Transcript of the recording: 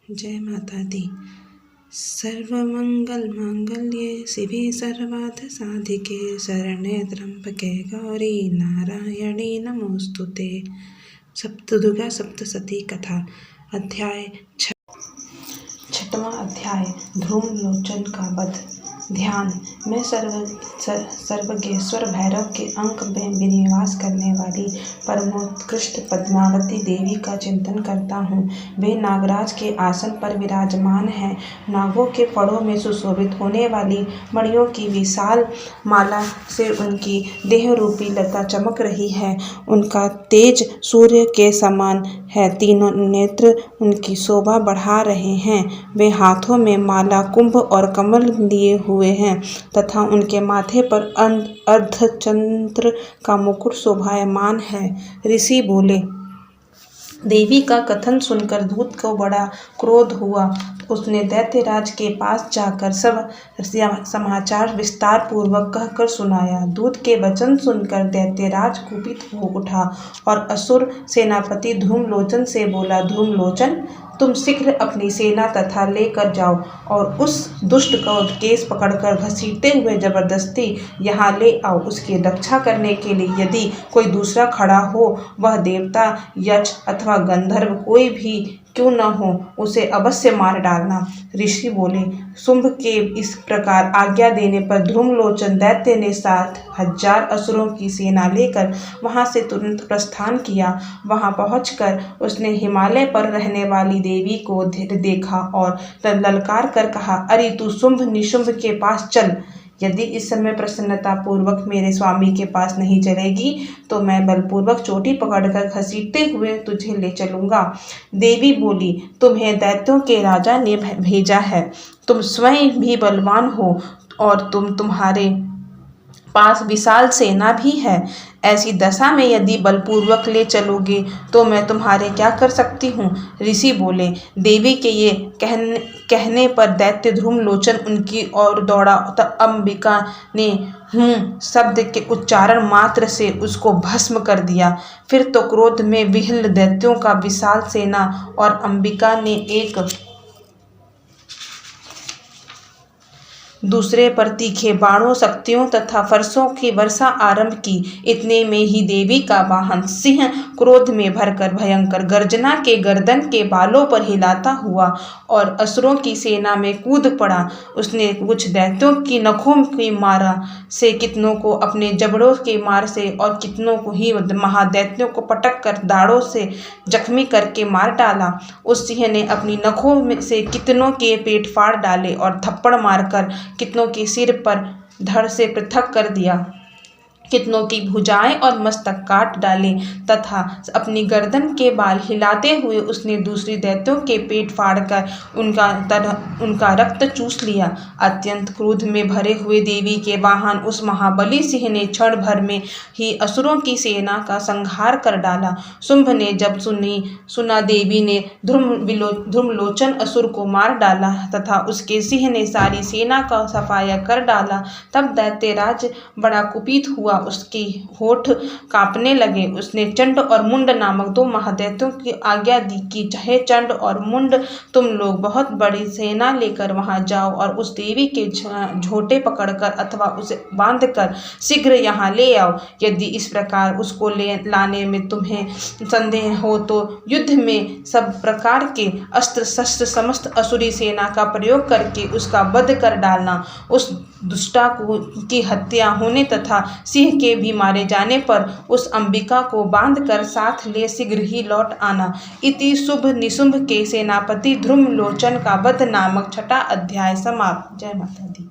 जय माता दी। सर्वमंगल मांगल्ये शिवे सर्वार्थ साधिके शरण्ये त्र्यंबके गौरी नारायणी नमोस्तुते। सप्तदुर्गा सप्तशती कथा अध्याय 6वां अध्याय ध्रुमलोचन का वध। ध्यान। मैं सर्वज्ञेश्वर भैरव के अंक में निवास करने वाली परमोत्कृष्ट पद्मावती देवी का चिंतन करता हूँ। वे नागराज के आसन पर विराजमान हैं। नागों के फड़ों में सुशोभित होने वाली मणियों की विशाल माला से उनकी देह रूपी लता चमक रही है। उनका तेज सूर्य के समान है। तीनों नेत्र उनकी शोभा बढ़ा रहे हैं। वे हाथों में माला, कुंभ और कमल लिए हुए हैं तथा उनके माथे पर अर्धचंद्र का मुकुट शोभायमान है। ऋषि बोले। देवी का कथन सुनकर दूत को बड़ा क्रोध हुआ। उसने दैत्यराज के पास जाकर सब समाचार विस्तार पूर्वक कहकर सुनाया। दूत के वचन सुनकर दैत्यराज कुपित हो उठा और असुर सेनापति ध्रुमलोचन से बोला, ध्रुमलोचन, तुम शीघ्र अपनी सेना तथा लेकर जाओ और उस दुष्ट को केस पकड़कर घसीटते हुए जबरदस्ती यहाँ ले आओ। उसकी रक्षा करने के लिए यदि कोई दूसरा खड़ा हो, वह देवता, यक्ष अथवा गंधर्व कोई भी क्यों न हो, उसे अवश्य मार डालना। ऋषि बोले। शुंभ के इस प्रकार आज्ञा देने पर ध्रुमलोचन दैत्य ने 7,000 असुरों की सेना लेकर वहां से तुरंत प्रस्थान किया। वहां पहुंचकर उसने हिमालय पर रहने वाली देवी को देखा और ललकार कर कहा, अरे तू शुंभ निशुंभ के पास चल। यदि इस समय प्रसन्नता पूर्वक मेरे स्वामी के पास नहीं चलेगी तो मैं बलपूर्वक चोटी पकड़कर घसीटते हुए तुझे ले चलूंगा। देवी बोली, तुम्हें दैत्यों के राजा ने भेजा है। तुम स्वयं भी बलवान हो और तुम्हारे पास विशाल सेना भी है। ऐसी दशा में यदि बलपूर्वक ले चलोगे तो मैं तुम्हारे क्या कर सकती हूँ। ऋषि बोले। देवी के ये कहने पर दैत्य ध्रुमलोचन उनकी ओर दौड़ा। अंबिका ने शब्द के उच्चारण मात्र से उसको भस्म कर दिया। फिर तो क्रोध में विह्वल दैत्यों का विशाल सेना और अंबिका ने एक दूसरे पर तीखे बाणों, शक्तियों तथा फरसों की वर्षा आरंभ की। इतने में ही देवी का वाहन सिंह क्रोध में भरकर भयंकर गर्जना के गर्दन के बालों पर हिलाता हुआ और असुरों की सेना में कूद पड़ा। उसने कुछ दैत्यों की नखों की मारा से, कितनों को अपने जबड़ों के मार से और कितनों को ही महादैत्यों को पटक कर दाड़ों से जख्मी करके मार डाला। उस सिंह ने अपनी नखों में से कितनों के पेट फाड़ डाले और थप्पड़ मारकर कितनों के सिर पर धड़ से पृथक कर दिया। कितनों की भुजाएं और मस्तक काट डाले तथा अपनी गर्दन के बाल हिलाते हुए उसने दूसरी दैत्यों के पेट फाड़कर उनका रक्त चूस लिया। अत्यंत क्रोध में भरे हुए देवी के वाहन उस महाबली सिंह ने क्षण भर में ही असुरों की सेना का संहार कर डाला। शुंभ ने जब सुना देवी ने ध्रुमलोचन असुर को मार डाला तथा उसके सिंह ने सारी सेना का सफाया कर डाला, तब दैत्यराज बड़ा कुपित हुआ। उसकी होठ कांपने लगे। उसने चंड और मुंड नामक 2 महादैत्यों की आज्ञा दी कि चाहे चंड और मुंड, तुम लोग बहुत बड़ी सेना लेकर वहां जाओ और उस देवी के झोटे पकड़कर अथवा उसे बांधकर शीघ्र यहाँ ले आओ। यदि इस प्रकार उसको लाने में तुम्हें संदेह हो तो युद्ध में सब प्रकार के अस्त्र शस्त्र समस्त असुरी सेना का प्रयोग करके उसका वध कर डालना। उस दुष्टा की हत्या होने तथा सिंह के भी मारे जाने पर उस अंबिका को बांधकर साथ ले शीघ्र ही लौट आना। इति शुंभ निशुंभ के सेनापति ध्रुमलोचन का वध नामक 6वां अध्याय समाप्त। जय माता दी।